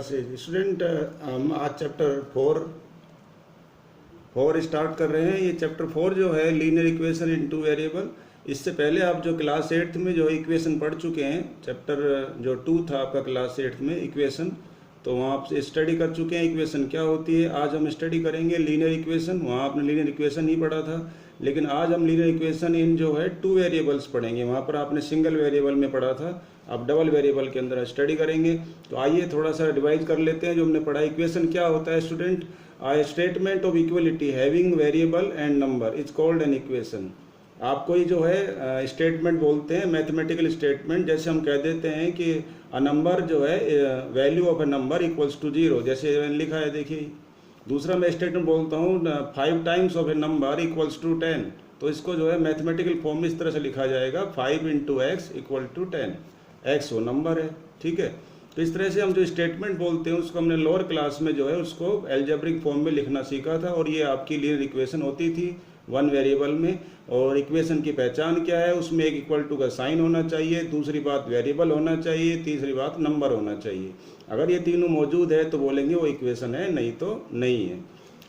Classes. Student, हम आज chapter 4 start कर रहे हैं। ये चैप्टर 4 जो है linear equation in two variable. इससे पहले आप जो क्लास 8th में जो इक्वेशन पढ़ चुके हैं, चैप्टर जो 2 था आपका क्लास 8th में इक्वेशन, तो वहाँ आप स्टडी कर चुके हैं इक्वेशन क्या होती है। आज हम स्टडी करेंगे लीनियर इक्वेशन। वहाँ आपने लीनियर इक्वेशन ही पढ़ा था, लेकिन आज हम लीनियर इक्वेशन इन जो है 2 वेरिएबल्स पढ़ेंगे। वहाँ पर आपने सिंगल वेरिएबल में पढ़ा था, अब डबल वेरिएबल के अंदर स्टडी करेंगे। तो आइए थोड़ा सा रिवाइज कर लेते हैं जो हमने पढ़ा। इक्वेशन क्या होता है student? Statement of equality having variable and number is called an equation. आपको ये जो है स्टेटमेंट बोलते हैं, मैथमेटिकल स्टेटमेंट। जैसे हम कह देते हैं कि अ नंबर जो है value of a number equals to 0, जैसे मैंने लिखा है देखिए। दूसरा मैं स्टेटमेंट बोलता हूँ 5 times of a number equals to 10, तो इसको जो है मैथमेटिकल फॉर्म में इस तरह से लिखा जाएगा 5 × x इक्वल टू 10। x वो नंबर है, ठीक है। तो इस तरह से हम जो स्टेटमेंट बोलते हैं उसको हमने लोअर क्लास में जो है उसको एल्जेब्रिक फॉर्म में लिखना सीखा था, और ये आपकी लीनियर इक्वेशन होती थी 1 वेरिएबल में। और इक्वेशन की पहचान क्या है? उसमें एक इक्वल टू का साइन होना चाहिए, दूसरी बात वेरिएबल होना चाहिए, तीसरी बात नंबर होना चाहिए। अगर ये तीनों मौजूद है तो बोलेंगे वो इक्वेशन है, नहीं तो नहीं है।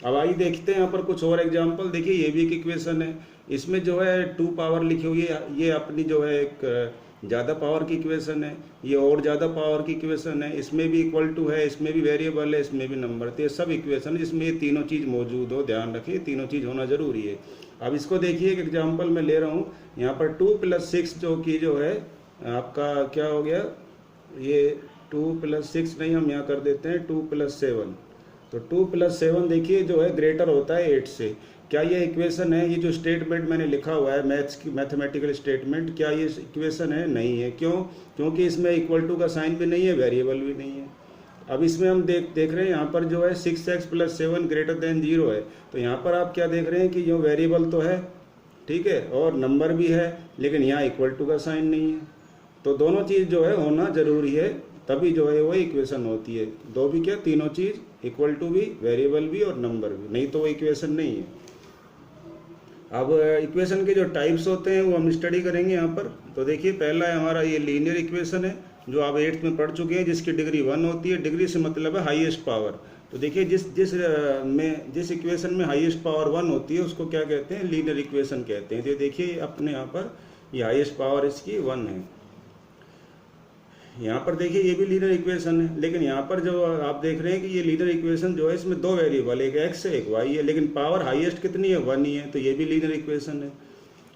अब आइए देखते हैं यहाँ पर कुछ और एग्जाम्पल। देखिए ये भी एक इक्वेशन है, इसमें जो है 2 पावर लिखी हुई है। ये अपनी जो है एक ज़्यादा पावर की इक्वेशन है, ये और ज़्यादा पावर की इक्वेशन है। इसमें भी इक्वल टू है, इसमें भी वेरिएबल है, इसमें भी नंबर। तो ये सब इक्वेशन जिसमें ये तीनों चीज़ मौजूद हो, ध्यान रखिए तीनों चीज़ होना ज़रूरी है। अब इसको देखिए, एक एग्जांपल मैं ले रहा हूँ यहाँ पर 2 + 6 जो कि जो है आपका क्या हो गया, ये 2 + 6 नहीं, हम यहाँ कर देते हैं 2 + 7। तो 2 + 7 देखिए जो है ग्रेटर होता है 8 से। क्या ये इक्वेशन है? ये जो स्टेटमेंट मैंने लिखा हुआ है मैथ्स की मैथमेटिकल स्टेटमेंट, क्या ये इक्वेशन है? नहीं है। क्यों? क्योंकि इसमें इक्वल टू का साइन भी नहीं है, वेरिएबल भी नहीं है। अब इसमें हम देख रहे हैं यहाँ पर जो है 6x + 7 > 0 है। तो यहाँ पर आप क्या देख रहे हैं कि जो वेरिएबल तो है, ठीक है, और नंबर भी है, लेकिन यहाँ इक्वल टू का साइन नहीं है। तो दोनों चीज़ जो है होना ज़रूरी है, तभी जो है वो इक्वेशन होती है। दो भी क्या, तीनों चीज़, इक्वल टू भी, वेरिएबल भी और नंबर भी, नहीं तो वो इक्वेशन नहीं है। अब इक्वेशन के जो टाइप्स होते हैं वो हम स्टडी करेंगे यहाँ पर। तो देखिए पहला है हमारा ये लीनियर इक्वेशन है, जो आप 8th में पढ़ चुके हैं, जिसकी डिग्री 1 होती है। डिग्री से मतलब है हाईएस्ट पावर। तो देखिए जिस इक्वेशन में हाईएस्ट पावर 1 होती है उसको क्या कहते हैं? लीनियर इक्वेशन कहते हैं। तो देखिए अपने यहाँ पर ये हाईएस्ट पावर इसकी 1 है। यहाँ पर देखिए ये भी लीनियर इक्वेशन है, लेकिन यहाँ पर जो आप देख रहे हैं कि ये लीनियर इक्वेशन जो है इसमें 2 वेरिएबल, एक x है एक y है, लेकिन पावर हाईएस्ट कितनी है? 1 ही है। तो ये भी लीनियर इक्वेशन है।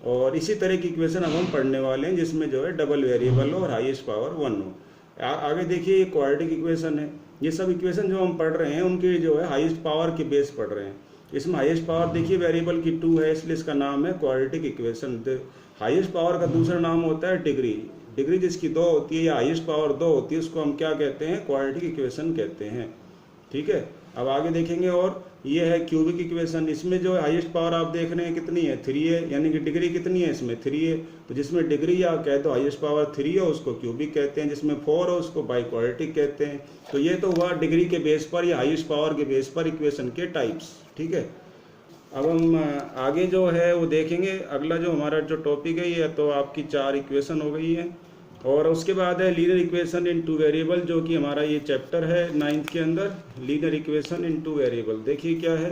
और इसी तरह की इक्वेशन अब हम पढ़ने वाले हैं जिसमें जो है डबल वेरिएबल हो और हाईएस्ट पावर 1 हो। आगे देखिए ये क्वाड्रेटिक इक्वेशन है। ये सब इक्वेशन जो हम पढ़ रहे हैं उनकी जो है हाईएस्ट पावर के बेस पढ़ रहे हैं। इसमें हाईएस्ट पावर देखिए वेरिएबल की 2 है, इसलिए इसका नाम है क्वाड्रेटिक इक्वेशन। हाईएस्ट पावर का दूसरा नाम होता है डिग्री। डिग्री जिसकी 2 होती है या हाईएस्ट पावर 2 होती है उसको हम क्या कहते हैं? क्वाड्रेटिक इक्वेशन कहते हैं, ठीक है। अब आगे देखेंगे, और ये है क्यूबिक इक्वेशन। इसमें जो हाईएस्ट पावर आप देख रहे हैं कितनी है? 3 है, यानी कि डिग्री कितनी है इसमें? 3 है। तो जिसमें डिग्री या कह दो हाईएस्ट पावर 3 है उसको क्यूबिक कहते हैं, जिसमें 4 है उसको बाइक्वाड्रेटिक कहते हैं। तो ये तो हुआ डिग्री के बेस पर या हाईएस्ट पावर के बेस पर इक्वेशन के टाइप्स, ठीक है। अब हम आगे जो है वो देखेंगे। अगला जो हमारा जो टॉपिक है ये तो आपकी 4 इक्वेशन हो गई है, और उसके बाद है लीनियर इक्वेशन इन 2 वेरिएबल, जो कि हमारा ये चैप्टर है 9th के अंदर, लीनियर इक्वेशन इन 2 वेरिएबल। देखिए क्या है,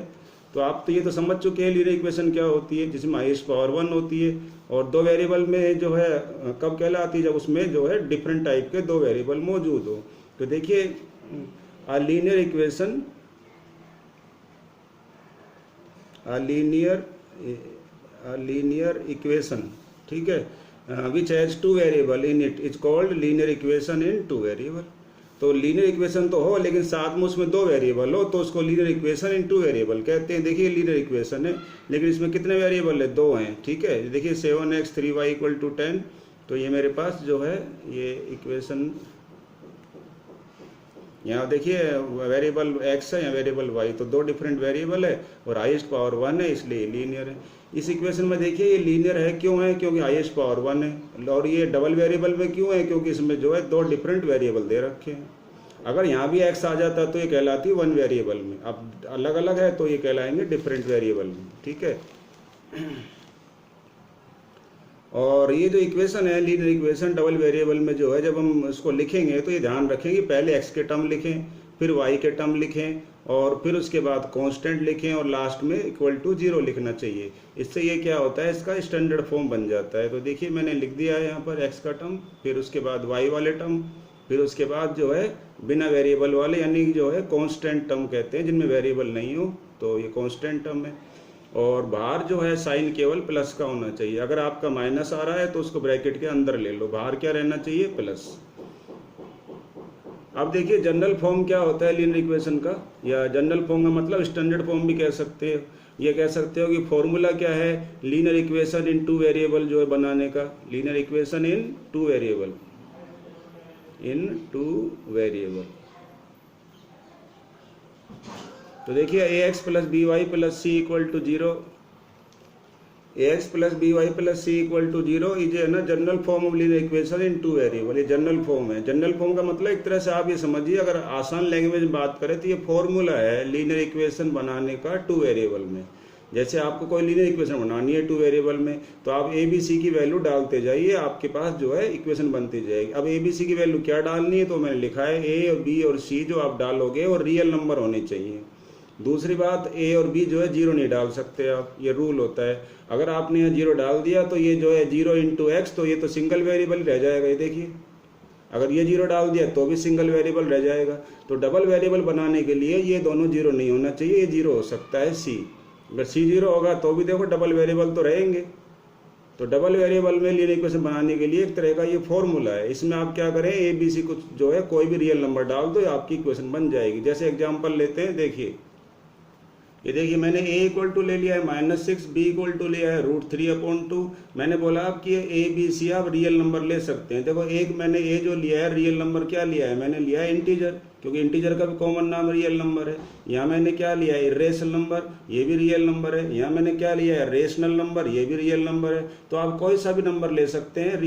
तो आप तो ये तो समझ चुके हैं लीनियर इक्वेशन क्या होती है, जिसमें हाईएस्ट पावर 1 होती है, और 2 वेरिएबल में जो है कब कहलाती है? जब उसमें जो है डिफरेंट टाइप के 2 वेरिएबल मौजूद हो। तो देखिए लीनियर इक्वेशन, लीनियर इक्वेशन, ठीक है, which has 2 variable in it is called linear equation in 2 variable. तो लीनियर इक्वेशन तो हो, लेकिन साथ में उसमें 2 वेरिएबल हो, तो उसको लीनियर इक्वेशन इन 2 वेरिएबल कहते हैं। देखिए लीनियर इक्वेशन है, लेकिन इसमें कितने वेरिएबल है? 2 हैं, ठीक है। देखिए 7x 3y = 10। तो ये मेरे पास जो है ये इक्वेशन, यहाँ देखिए वेरिएबल x है या वेरिएबल y, तो 2 डिफरेंट वेरिएबल है और हाईएस्ट पावर 1 है, इसलिए लीनियर है। इस इक्वेशन में देखिए ये लीनियर है, क्यों है? क्योंकि हाईएस्ट पावर 1 है। और ये डबल वेरिएबल में क्यों है? क्योंकि इसमें जो है 2 डिफरेंट वेरिएबल दे रखे हैं। अगर यहाँ भी x आ जाता तो ये कहलाती 1 वेरिएबल में, अब अलग अलग है तो ये कहलाएंगे डिफरेंट वेरिएबल में, ठीक है। और ये जो इक्वेशन है लीनियर इक्वेशन डबल वेरिएबल में जो है, जब हम इसको लिखेंगे तो ये ध्यान रखें कि पहले x के टर्म लिखें, फिर y के टर्म लिखें और फिर उसके बाद कांस्टेंट लिखें और लास्ट में इक्वल टू 0 लिखना चाहिए। इससे ये क्या होता है, इसका स्टैंडर्ड फॉर्म बन जाता है। तो देखिए मैंने लिख दिया है यहाँ पर x का टर्म, फिर उसके बाद y वाले टर्म, फिर उसके बाद जो है बिना वेरिएबल वाले यानी जो है कांस्टेंट टर्म कहते हैं जिनमें वेरिएबल नहीं हो, तो ये कांस्टेंट टर्म है। और बाहर जो है साइन केवल प्लस का होना चाहिए। अगर आपका माइनस आ रहा है तो उसको ब्रैकेट के अंदर ले लो, बाहर क्या रहना चाहिए, प्लस। अब देखिए जनरल फॉर्म क्या होता है लीनियर इक्वेशन का, या जनरल फॉर्म का मतलब स्टैंडर्ड फॉर्म भी कह सकते हो। ये कह सकते हो कि फॉर्मूला क्या है, linear equation in two variable जो है बनाने का, linear equation in two variable, in two variable. तो देखिए ax plus B Y plus C equal to 0, ax plus B Y plus C equal to 0 ये है ना general form of linear equation in two variable. ये general form है। General form का मतलब एक तरह से आप ये समझिए, अगर आसान लैंग्वेज में बात करें तो ये फॉर्मूला है लीनियर इक्वेशन बनाने का टू वेरिएबल में। जैसे आपको कोई लीनियर इक्वेशन बनानी है टू वेरिएबल में, तो आप ए बी सी की वैल्यू डालते जाइए, आपके पास जो है इक्वेशन बनती जाएगी। अब ए बी सी की वैल्यू क्या डालनी है, तो मैंने लिखा है ए और बी और सी जो आप डालोगे और रियल नंबर होने चाहिए। दूसरी बात, ए और बी जो है 0 नहीं डाल सकते आप, ये रूल होता है। अगर आपने यहाँ 0 डाल दिया तो ये जो है 0 इंटू एक्स, तो ये तो सिंगल वेरिएबल रह जाएगा। ये देखिए अगर ये 0 डाल दिया तो भी सिंगल वेरिएबल रह जाएगा। तो डबल वेरिएबल बनाने के लिए ये दोनों 0 नहीं होना चाहिए, ये 0 हो सकता है सी। अगर सी 0 होगा तो भी देखो डबल वेरिएबल तो रहेंगे। तो डबल वेरिएबल में लीनियर इक्वेशन बनाने के लिए एक तरह का ये फॉर्मूला है। इसमें आप क्या करें, ए बी सी कुछ जो है कोई भी रियल नंबर डाल दो, आपकी इक्वेशन बन जाएगी। जैसे एग्जांपल लेते हैं, देखिए ये देखिए मैंने a इक्वल टू ले लिया है -6, b इक्वल टू लिया है √3/2। मैंने बोला आप कि a b c आप रियल नंबर ले सकते हैं। देखो एक मैंने a जो लिया है रियल नंबर क्या लिया है, मैंने लिया है इंटीजर, क्योंकि इंटीजर का भी कॉमन नाम रियल नंबर है। यहाँ मैंने क्या लिया है, इरेशनल नंबर, ये भी रियल नंबर है। यहाँ मैंने क्या लिया है, रेशनल नंबर, ये भी रियल नंबर है। तो आप कोई सा भी नंबर ले सकते हैं।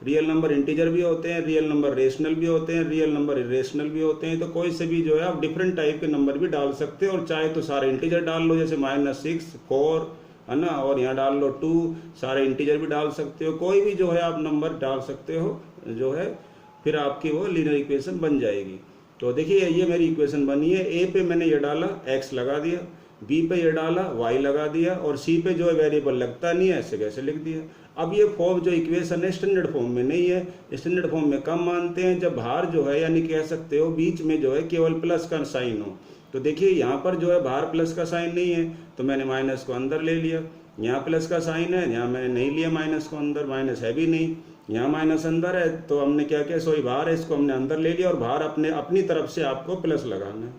रियल नंबर इंटीजर भी होते हैं, रियल नंबर रेशनल भी होते हैं, रियल नंबर इरेशनल भी होते हैं। तो कोई से भी जो है आप डिफरेंट टाइप के नंबर भी डाल सकते हैं। और चाहे तो सारे इंटीजर डाल लो, जैसे -6, 4 है ना, और यहाँ डाल लो 2, सारे इंटीजर भी डाल सकते हो। कोई भी जो है आप नंबर डाल सकते हो जो है, फिर आपकी वो लीनियर इक्वेशन बन जाएगी। तो देखिए ये मेरी इक्वेशन बनी है। ए पे मैंने ये डाला x लगा दिया, बी पे ये डाला y लगा दिया, और सी पे जो है वेरिएबल लगता नहीं है, ऐसे कैसे लिख दिया। अब ये फॉर्म जो इक्वेशन है स्टैंडर्ड फॉर्म में नहीं है। स्टैंडर्ड फॉर्म में कम मानते हैं जब बाहर जो है, यानी कह सकते हो बीच में जो है केवल प्लस का साइन हो। तो देखिए यहाँ पर जो है बाहर प्लस का साइन नहीं है, तो मैंने माइनस को अंदर ले लिया। यहाँ प्लस का साइन है, यहाँ मैंने नहीं लिया माइनस को अंदर, माइनस है भी नहीं। यहाँ माइनस अंदर है, तो हमने क्या किया, सॉरी बाहर है, इसको हमने अंदर ले लिया, और बाहर अपनी तरफ से आपको प्लस लगाना है।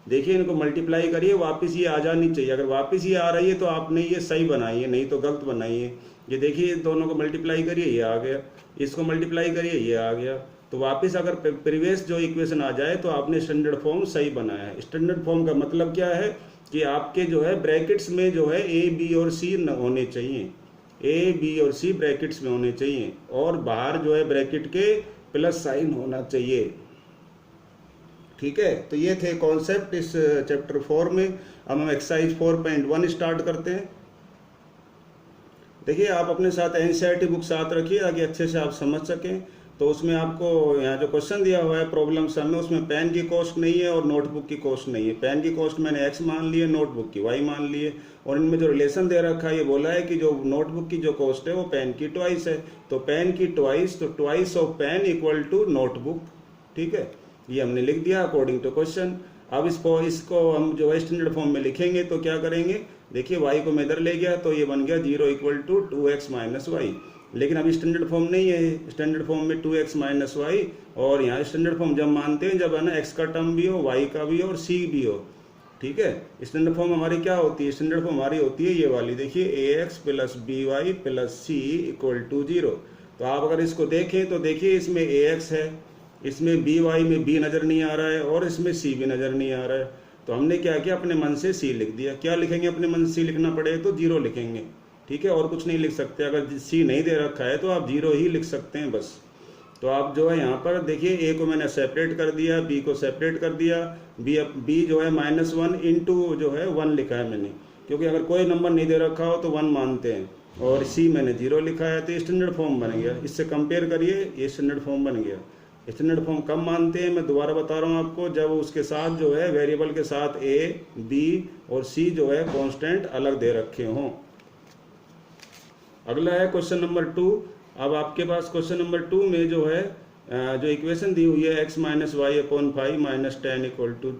देखिए इनको मल्टीप्लाई करिए, वापस ये आ जानी चाहिए। अगर वापस ये आ रही है तो आपने ये सही बनाई है, नहीं तो गलत बनाई है। ये देखिए दोनों को मल्टीप्लाई करिए, ये आ गया, इसको मल्टीप्लाई करिए, ये आ गया। तो वापस अगर प्रीवियस जो इक्वेशन आ जाए तो आपने स्टैंडर्ड फॉर्म सही बनाया है। स्टैंडर्ड फॉर्म का मतलब क्या है कि आपके जो है ब्रैकेट्स में जो है ए बी और सी होने चाहिए, ए बी और सी ब्रैकेट्स में होने चाहिए, और बाहर जो है ब्रैकेट के प्लस साइन होना चाहिए। ठीक है, तो ये थे कॉन्सेप्ट इस चैप्टर 4 में। अब हम एक्सरसाइज 4.1 स्टार्ट करते हैं। देखिए आप अपने साथ एनसीईआरटी बुक साथ रखिए ताकि अच्छे से आप समझ सकें। तो उसमें आपको यहाँ जो क्वेश्चन दिया हुआ है प्रॉब्लम सम में, उसमें पेन की कॉस्ट नहीं है और नोटबुक की कॉस्ट नहीं है। पेन की कॉस्ट मैंने x मान ली है, नोटबुक की y मान ली है, और इनमें जो रिलेशन दे रखा है ये बोला है कि जो नोटबुक की जो कॉस्ट है वो पेन की ट्वाइस है। तो पेन की ट्वाइस, तो twice of pen equal to notebook. ठीक है, ये हमने लिख दिया अकॉर्डिंग टू क्वेश्चन। अब इसको हम जो है स्टैंडर्ड फॉर्म में लिखेंगे तो क्या करेंगे, देखिए y को मैं इधर ले गया तो ये बन गया 0 equal to 2x minus Y. लेकिन अभी स्टैंडर्ड फॉर्म नहीं है, स्टैंडर्ड फॉर्म में 2x माइनस वाई, और यहाँ स्टैंडर्ड फॉर्म जब मानते हैं जब है ना x का टर्म भी हो, y का भी हो और c भी हो। ठीक है, स्टैंडर्ड फॉर्म हमारी क्या होती है, स्टैंडर्ड फॉर्म हमारी होती है ये वाली, देखिए ax plus B Y plus C equal to 0। तो आप अगर इसको देखें तो देखिए इसमें ax है, इसमें बी वाई में b नज़र नहीं आ रहा है, और इसमें c भी नज़र नहीं आ रहा है। तो हमने क्या किया, अपने मन से c लिख दिया। क्या लिखेंगे, अपने मन से c लिखना पड़े तो 0 लिखेंगे। ठीक है, और कुछ नहीं लिख सकते। अगर c नहीं दे रखा है तो आप 0 ही लिख सकते हैं बस। तो आप जो है यहाँ पर देखिए a को मैंने सेपरेट कर दिया, b को सेपरेट कर दिया, b जो है -1 इंटू जो है 1 लिखा है मैंने, क्योंकि अगर कोई नंबर नहीं दे रखा हो तो 1 मानते हैं, और c मैंने 0 लिखा है। तो स्टैंडर्ड फॉर्म बन गया। इससे कंपेयर करिए, ये स्टैंडर्ड फॉर्म बन गया। स्टैंडर्ड फॉर्म कब मानते हैं, मैं दोबारा बता रहा हूँ आपको, जब उसके साथ जो है वेरिएबल के साथ ए, बी और सी जो है कांस्टेंट अलग दे रखे हों। अगला है क्वेश्चन नंबर 2। अब आपके पास क्वेश्चन नंबर 2 में जो है जो इक्वेशन दी हुई है x minus Y upon 5 minus 10 equal to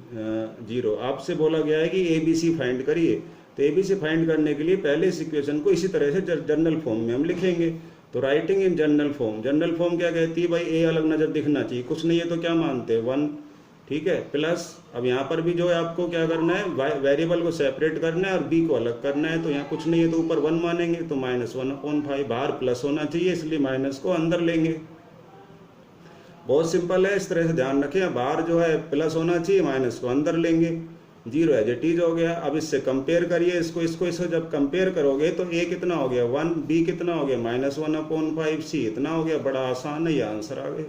0, आपसे बोला गया है कि ए बी सी फाइंड करिए। तो ए बी सी फाइंड करने के लिए पहले इस इक्वेशन को इसी तरह से जनरल फॉर्म में हम लिखेंगे। तो writing in general form, general form क्या कहती है भाई, ए अलग नज़र दिखना चाहिए, कुछ नहीं है तो क्या मानते हैं 1, ठीक है, प्लस अब यहाँ पर भी जो है आपको क्या करना है, वेरिएबल को सेपरेट करना है और बी को अलग करना है। तो यहाँ कुछ नहीं है तो ऊपर 1 मानेंगे, तो -1/5, बाहर प्लस होना चाहिए इसलिए माइनस को अंदर लेंगे। बहुत सिंपल है, इस तरह से ध्यान रखें, बाहर जो है प्लस होना चाहिए, माइनस को अंदर लेंगे, 0 एज इट इज हो गया। अब इससे कंपेयर करिए इसको जब कंपेयर करोगे तो ए कितना हो गया 1, बी कितना हो गया -1/5, सी इतना हो गया। बड़ा आसान है, ये आंसर आ गए,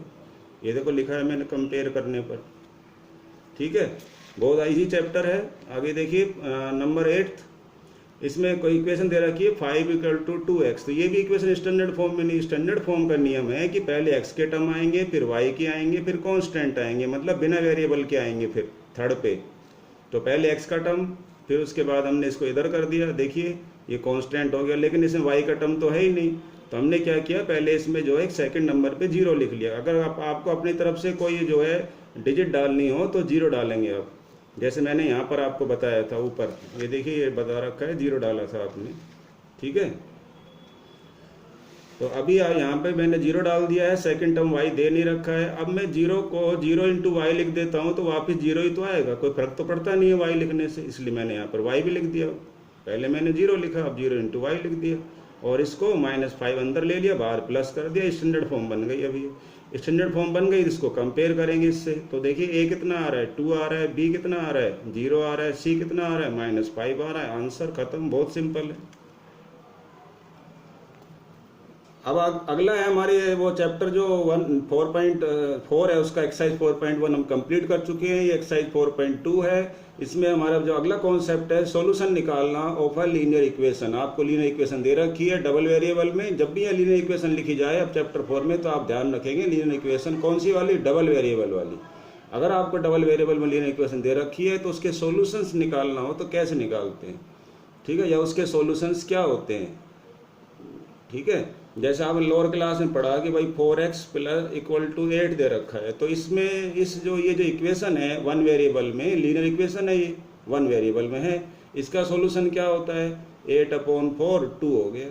ये देखो लिखा है मैंने कंपेयर करने पर, ठीक है, बहुत इजी चैप्टर है। आगे देखिए नंबर 8, इसमें कोई इक्वेशन दे रखी है 5 = 2x। तो ये भी इक्वेशन स्टैंडर्ड फॉर्म में नहीं, स्टैंडर्ड फॉर्म का नियम है कि पहले x के टर्म आएंगे, फिर y के आएंगे, फिर कांस्टेंट आएंगे, मतलब बिना वेरिएबल के आएंगे फिर थर्ड पे। तो पहले x का टर्म, फिर उसके बाद हमने इसको इधर कर दिया, देखिए ये कांस्टेंट हो गया, लेकिन इसमें y का टर्म तो है ही नहीं। तो हमने क्या किया, पहले इसमें जो है सेकंड नंबर पे 0 लिख लिया। अगर आपको अपनी तरफ से कोई जो है डिजिट डालनी हो तो 0 डालेंगे आप, जैसे मैंने यहाँ पर आपको बताया था ऊपर, ये देखिए ये बता रखा है 0 डाला था आपने, ठीक है। तो अभी यहाँ पे मैंने 0 डाल दिया है, सेकंड टर्म y दे नहीं रखा है। अब मैं 0 को 0 × y लिख देता हूँ तो वापस 0 ही तो आएगा, कोई फर्क तो पड़ता नहीं है y लिखने से, इसलिए मैंने यहाँ पर y भी लिख दिया। पहले मैंने 0 लिखा, अब 0 × y लिख दिया और इसको -5 अंदर ले लिया, बाहर प्लस कर दिया, स्टैंडर्ड फॉर्म बन गई। अभी स्टैंडर्ड फॉर्म बन गई, इसको कंपेयर करेंगे इससे। तो देखिए ए कितना आ रहा है 2 आ रहा है, बी कितना आ रहा है 0 आ रहा है, सी कितना आ रहा है -5 आ रहा है। आंसर खत्म, बहुत सिंपल है। अब अगला है हमारे वो चैप्टर जो 4.4 है, उसका एक्सरसाइज 4.1 हम कंप्लीट कर चुके हैं, ये एक्सरसाइज 4.2 है। इसमें हमारा जो अगला कॉन्सेप्ट है सॉल्यूशन निकालना ऑफ अ लीनियर इक्वेशन। आपको लीनियर इक्वेशन दे रखी है डबल वेरिएबल में। जब भी ये लीनियर इक्वेशन लिखी जाए अब चैप्टर 4 में, तो आप ध्यान रखेंगे लीनियर इक्वेशन कौन सी वाली, डबल वेरिएबल वाली। अगर आपको डबल वेरिएबल में लीनियर इक्वेशन दे रखी है तो उसके सॉल्यूशंस निकालना हो तो कैसे निकालते हैं, ठीक है, या उसके सॉल्यूशंस क्या होते हैं, ठीक है। जैसे आपने लोअर क्लास में पढ़ा कि भाई 4x = 8 दे रखा है, तो इसमें ये जो इक्वेशन है 1 वेरिएबल में, लीनियर इक्वेशन है, ये 1 वेरिएबल में है, इसका सॉल्यूशन क्या होता है 8/4 2 हो गया।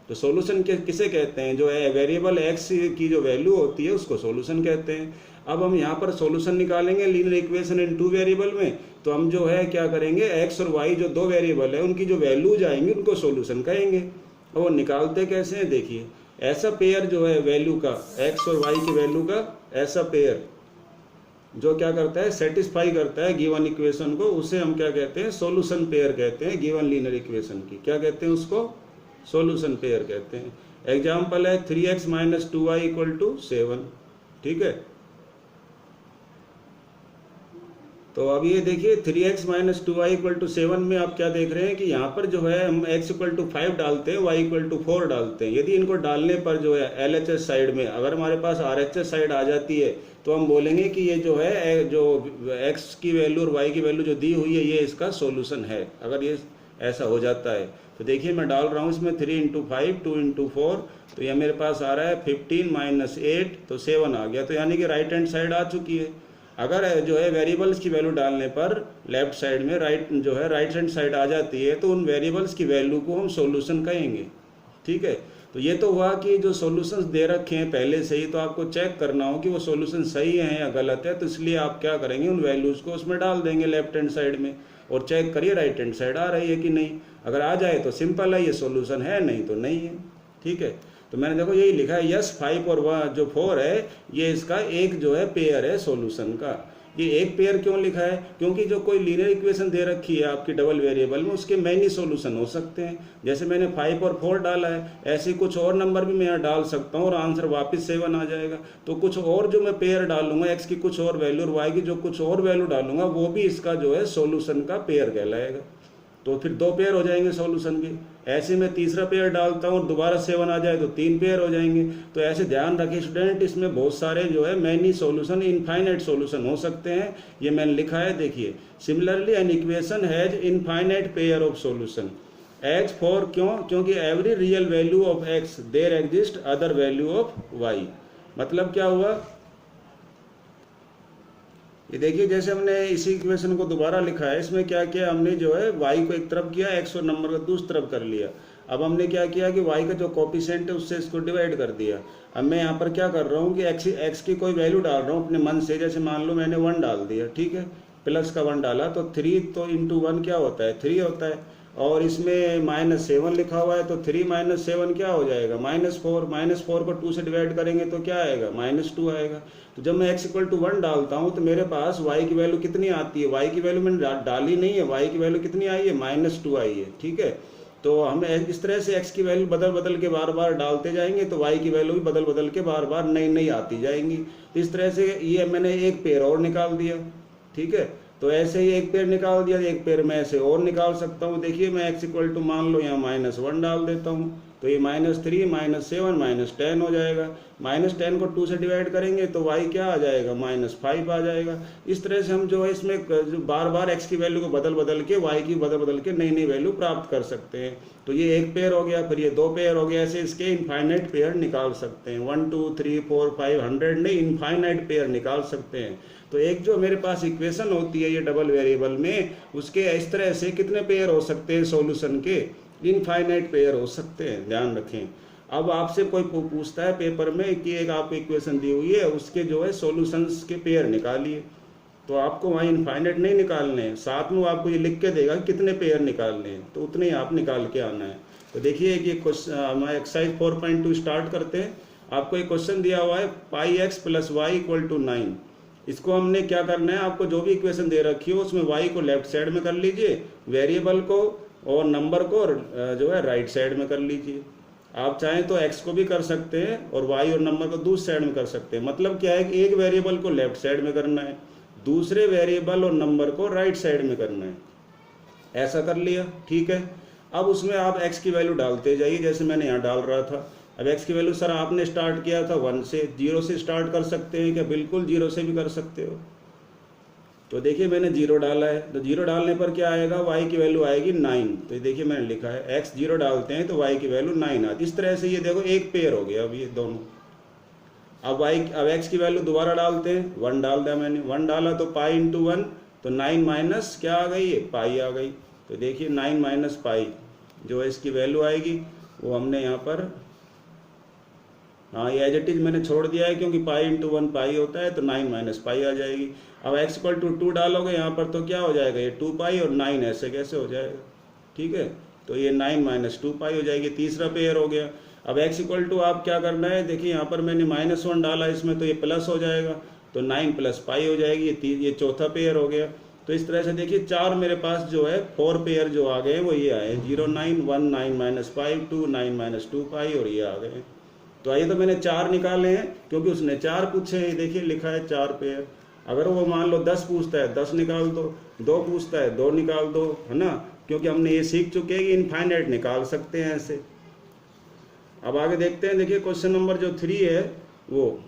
तो सॉल्यूशन किसे कहते हैं, जो वेरिएबल x की जो वैल्यू होती है उसको सॉल्यूशन कहते हैं। अब हम यहाँ पर सॉल्यूशन निकालेंगे लीनियर इक्वेशन इन 2 वेरिएबल में, तो हम जो है क्या करेंगे, x और y जो 2 वेरिएबल है उनकी जो वैल्यूज आएंगी उनको सॉल्यूशन कहेंगे। और निकालते कैसे हैं, देखिए ऐसा पेयर जो है वैल्यू का, x और y की वैल्यू का ऐसा पेयर जो क्या करता है, सेटिस्फाई करता है गिवन इक्वेशन को, उसे हम क्या कहते हैं, सॉल्यूशन पेयर कहते हैं। गिवन लीनियर इक्वेशन की क्या कहते हैं, उसको सॉल्यूशन पेयर कहते हैं। एग्जाम्पल है 3x - 2y = 7, ठीक है। तो अब ये देखिए 3x - 2y = 7 में आप क्या देख रहे हैं कि यहाँ पर जो है हम x = 5 डालते हैं, y = 4 डालते हैं। यदि इनको डालने पर जो है LHS साइड में अगर हमारे पास RHS साइड आ जाती है तो हम बोलेंगे कि ये जो है जो x की वैल्यू और y की वैल्यू जो दी हुई है ये इसका सॉल्यूशन है। अगर ये ऐसा हो जाता है तो देखिए मैं डाल रहा हूँ इसमें 3 × 5 2 × 4, तो ये मेरे पास आ रहा है 15 - 8 तो 7 आ गया। तो यानी कि राइट हैंड साइड आ चुकी है। अगर जो है वेरिएबल्स की वैल्यू डालने पर लेफ्ट साइड में राइट हैंड साइड आ जाती है तो उन वेरिएबल्स की वैल्यू को हम सॉल्यूशन कहेंगे, ठीक है। तो ये तो हुआ कि जो सॉल्यूशंस दे रखे हैं पहले से ही, तो आपको चेक करना हो कि वो सॉल्यूशन सही है या गलत है, तो इसलिए आप क्या करेंगे, उन वैल्यूज़ को उसमें डाल देंगे लेफ्ट हैंड साइड में और चेक करिए राइट हैंड साइड आ रही है कि नहीं। अगर आ जाए तो सिंपल है, ये सॉल्यूशन है, नहीं तो नहीं है, ठीक है। तो मैंने देखो यही लिखा है, यस 5 और 4 है ये इसका एक जो है पेयर है सॉल्यूशन का। ये एक पेयर क्यों लिखा है, क्योंकि जो कोई लीनियर इक्वेशन दे रखी है आपकी डबल वेरिएबल में उसके मैनी सॉल्यूशन हो सकते हैं। जैसे मैंने 5 और 4 डाला है, ऐसे कुछ और नंबर भी मैं यहाँ डाल सकता हूँ और आंसर वापस 7 आ जाएगा। तो कुछ और जो मैं पेयर डालूंगा, x की कुछ और वैल्यू और y की जो कुछ और वैल्यू डालूंगा, वो भी इसका जो है सॉल्यूशन का पेयर कहलाएगा। तो फिर 2 पेयर हो जाएंगे सॉल्यूशन के। ऐसे में तीसरा पेयर डालता हूँ, दोबारा 7 आ जाए तो 3 पेयर हो जाएंगे। तो ऐसे ध्यान रखिए स्टूडेंट, इसमें बहुत सारे जो है मैनी सॉल्यूशन, इनफाइनाइट सॉल्यूशन हो सकते हैं। ये मैंने लिखा है, देखिए, similarly an equation has infinite pair of solution X for, क्योंकि every real value of X there exist other value of Y. मतलब क्या हुआ, ये देखिए जैसे हमने इसी इक्वेशन को दोबारा लिखा है, इसमें क्या किया हमने, जो है y को एक तरफ किया, x और नंबर को दूसरी तरफ कर लिया। अब हमने क्या किया कि y का जो कोफिशिएंट है उससे इसको डिवाइड कर दिया। अब मैं यहाँ पर क्या कर रहा हूँ कि x की कोई वैल्यू डाल रहा हूँ अपने मन से, जैसे मान लो मैंने 1 डाल दिया, ठीक है, प्लस का 1 डाला तो 3, तो इंटू 1 क्या होता है, 3 होता है। और इसमें -7 लिखा हुआ है, तो 3 - 7 क्या हो जाएगा, -4। -4 को 2 से डिवाइड करेंगे तो क्या आएगा, -2 आएगा। तो जब मैं x = 1 डालता हूँ तो मेरे पास y की वैल्यू कितनी आती है, y की वैल्यू मैंने डाली नहीं है, y की वैल्यू कितनी आई है, -2 आई है, ठीक है। तो हम इस तरह से x की वैल्यू बदल बदल के बार बार डालते जाएंगे, तो y की वैल्यू भी बदल बदल के बार बार नई नई आती जाएंगी। तो इस तरह से ये मैंने एक पेयर और निकाल दिया, ठीक है। तो ऐसे ही एक पेयर निकाल दिया, एक पेयर मैं ऐसे और निकाल सकता हूँ। देखिए मैं x = मान लो यहाँ -1 डाल देता हूँ, तो ये -3 - 7 -10 हो जाएगा। -10 को 2 से डिवाइड करेंगे तो y क्या आ जाएगा, -5 आ जाएगा। इस तरह से हम जो है इसमें बार बार x की वैल्यू को बदल बदल के, y की बदल बदल के नई नई वैल्यू प्राप्त कर सकते हैं। तो ये एक पेयर हो गया, फिर ये 2 पेयर हो गया। ऐसे इसके इनफाइनाइट पेयर निकाल सकते हैं, 1 2 3 4 5 100 नहीं, इनफाइनाइट पेयर निकाल सकते हैं। तो एक जो मेरे पास इक्वेशन होती है ये डबल वेरिएबल में, उसके इस तरह से कितने पेयर हो सकते हैं सॉल्यूशन के, इनफाइनाइट पेयर हो सकते हैं, ध्यान रखें। अब आपसे कोई पूछता है पेपर में कि एक आपको इक्वेशन दी हुई है, उसके जो है सॉल्यूशंस के पेयर निकालिए, तो आपको वहाँ इनफाइनाइट नहीं निकालने हैं, साथ में वो आपको ये लिख के देगा कितने पेयर निकालने हैं, तो उतने ही आप निकाल के आना है। तो देखिए कि क्वेश्चन हमारे एक्सरसाइज 4.2 स्टार्ट करते हैं। आपको एक क्वेश्चन दिया हुआ है πx + y = 9। इसको हमने क्या करना है, आपको जो भी इक्वेशन दे रखी हो उसमें y को लेफ्ट साइड में कर लीजिए, वेरिएबल को और नंबर को जो है राइट साइड में कर लीजिए। आप चाहें तो x को भी कर सकते हैं और y और नंबर को दूसरी साइड में कर सकते हैं। मतलब क्या है कि एक वेरिएबल को लेफ्ट साइड में करना है, दूसरे वेरिएबल और नंबर को राइट साइड में करना है। ऐसा कर लिया, ठीक है। अब उसमें आप x की वैल्यू डालते जाइए, जैसे मैंने यहाँ डाल रहा था। अब x की वैल्यू सर आपने स्टार्ट किया था 1 से, 0 से स्टार्ट कर सकते हैं क्या, बिल्कुल 0 से भी कर सकते हो। तो देखिए मैंने 0 डाला है, तो 0 डालने पर क्या आएगा, y की वैल्यू आएगी 9। तो देखिए मैंने लिखा है x 0 डालते हैं तो y की वैल्यू 9 आती। इस तरह से ये देखो एक पेयर हो गया अब ये दोनों। अब x की वैल्यू दोबारा डालते हैं, 1 डाल दिया मैंने, 1 डाला तो π × 1, तो 9 माइनस क्या आ गई है, पाई आ गई। तो देखिए 9 - पाई जो है इसकी वैल्यू आएगी, वो हमने यहाँ पर, हाँ ये एज इट इज मैंने छोड़ दिया है, क्योंकि π × 1 पाई होता है, तो 9 - पाई आ जाएगी। अब x = 2 डालोगे यहाँ पर तो क्या हो जाएगा, ये 2 पाई और 9 ऐसे कैसे हो जाएगा, ठीक है। तो ये 9 - 2 पाई हो जाएगी, तीसरा पेयर हो गया। अब x = आप क्या करना है, देखिए यहाँ पर मैंने -1 डाला इसमें, तो ये प्लस हो जाएगा, तो 9 + पाई हो जाएगी, ये चौथा पेयर हो गया। तो इस तरह से देखिए 4 मेरे पास जो है 4 पेयर जो आ गए वो ये आए, 0 9 1 9 - 5 2 9 - 2 पाई, और ये आ गए। तो आइए, तो मैंने 4 निकाले हैं क्योंकि उसने 4 पूछे हैं, देखिए लिखा है 4 पेयर। अगर वो मान लो 10 पूछता है 10 निकाल दो, 2 पूछता है 2 निकाल दो, है ना, क्योंकि हमने ये सीख चुके हैं कि इनफाइनाइट निकाल सकते हैं ऐसे। अब आगे देखते हैं, देखिए क्वेश्चन नंबर जो 3 है, वो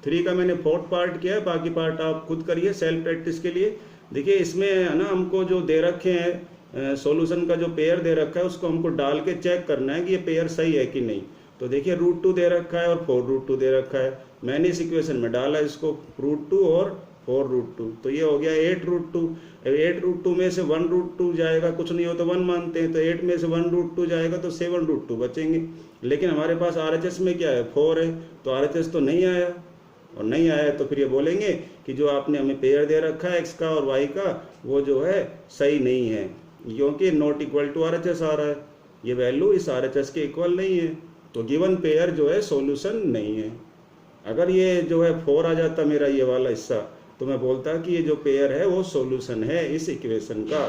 3 का मैंने 4th पार्ट किया है, बाकी पार्ट आप खुद करिए सेल्फ प्रैक्टिस के लिए। देखिए इसमें है ना, हमको जो दे रखे हैं सॉल्यूशन का जो पेयर दे रखा है, उसको हमको डाल के चेक करना है कि ये पेयर सही है कि नहीं। तो देखिए √2 दे रखा है और 4√2 दे रखा है, मैंने इस इक्वेशन में डाला इसको √2 और 4√2, तो ये हो गया 8√2। 8√2 में से 1√2 जाएगा, कुछ नहीं हो तो 1 मानते हैं, तो 8 में से 1√2 जाएगा तो 7√2 बचेंगे। लेकिन हमारे पास RHS में क्या है, 4 है, तो RHS तो नहीं आया, और नहीं आया तो फिर ये बोलेंगे कि जो आपने हमें पेयर दे रखा है x का और y का, वो जो है सही नहीं है, क्योंकि नॉट इक्वल टू RHS आ रहा है, ये वैल्यू इस RHS के इक्वल नहीं है, तो गिवन पेयर जो है सॉल्यूशन नहीं है। अगर ये जो है 4 आ जाता मेरा ये वाला हिस्सा, तो मैं बोलता कि ये जो पेयर है वो सॉल्यूशन है इस इक्वेशन का।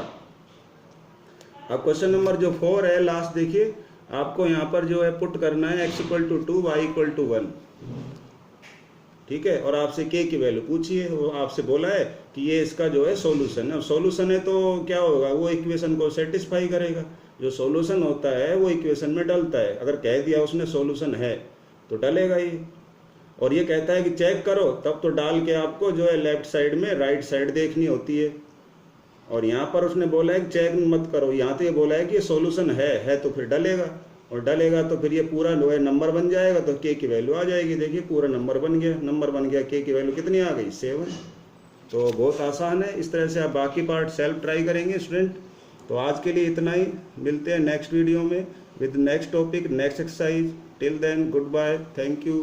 अब क्वेश्चन नंबर जो 4 है लास्ट, देखिए आपको यहाँ पर जो है पुट करना है x = 2 y = 1, ठीक है। और आपसे k की वैल्यू पूछी है, वो आपसे बोला है कि ये इसका जो है सॉल्यूशन है। अब सॉल्यूशन है तो क्या होगा, वो इक्वेशन को सेटिस्फाई करेगा। जो सॉल्यूशन होता है वो इक्वेशन में डलता है। अगर कह दिया उसने सॉल्यूशन है तो डलेगा ही। और ये कहता है कि चेक करो, तब तो डाल के आपको जो है लेफ्ट साइड में राइट साइड देखनी होती है। और यहाँ पर उसने बोला है कि चेक मत करो, यहाँ तो ये बोला है कि ये सॉल्यूशन है तो फिर डलेगा। और डलेगा तो फिर ये पूरा जो है नंबर बन जाएगा, तो के की वैल्यू आ जाएगी। देखिए पूरा नंबर बन गया, नंबर बन गया, के की वैल्यू कितनी आ गई, 7। तो बहुत आसान है। इस तरह से आप बाकी पार्ट सेल्फ ट्राई करेंगे स्टूडेंट। तो आज के लिए इतना ही, मिलते हैं नेक्स्ट वीडियो में with next topic, next exercise. Till then goodbye, thank you.